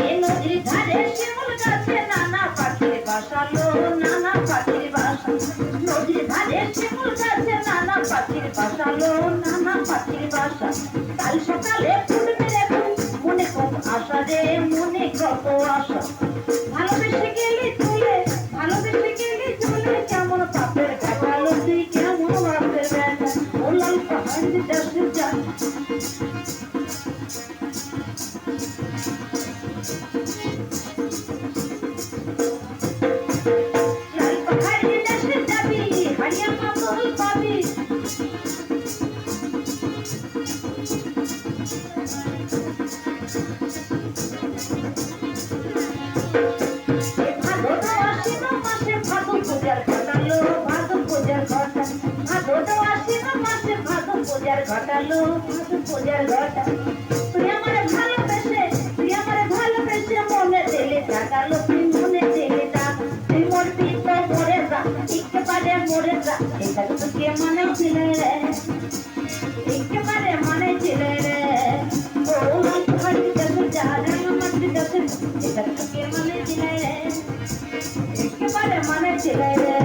এই নদীর ধারে শিমুল গাছে নানা পাখির বাসালো, নানা পাখির বাসা। নদীর ধারে শিমুল গাছে নানা পাখির বাসালো, নানা পাখির বাসা। কাল সকালে ফুটবে রে ফুল, মনে কত আশা রে, মনে কত আশা। ভালোবেসে গেলি চলে, ভালোবেসে গেলি চলে, কেমন পাপের কাটালো তুই, কেমন বাপের বেটা। ও লাল পাহাড়ি দেশে যা, লাল পাহাড়ি দেশে যাবি, হারিয়া পাগল পাবি। ভাদর আশ্বিন মাসে ভাদর পূজার ঘটালো, ভাদর পূজার ঘটা। ভাদর আশ্বিন মাসে ভাদর পূজার ঘটালো, ভাদর পূজার ঘটা। তুই আমারে ভালোবেসে, তুই আমারে ভালোবেসে মনে দিলে টাকালো, তুই মনে দিলে টাকা। তুই মরবি তো মরে যা, একেবারে মরে যা। এটা তো কে মানে ছিলে রে, একেবারে মানে ছিলে রে। ও লাল পাহাড়ি দেশে যা, রাঙামাটি দেশে, এটা তো কে মানে ছিলে রে, একেবারে মানে ছিলে রে।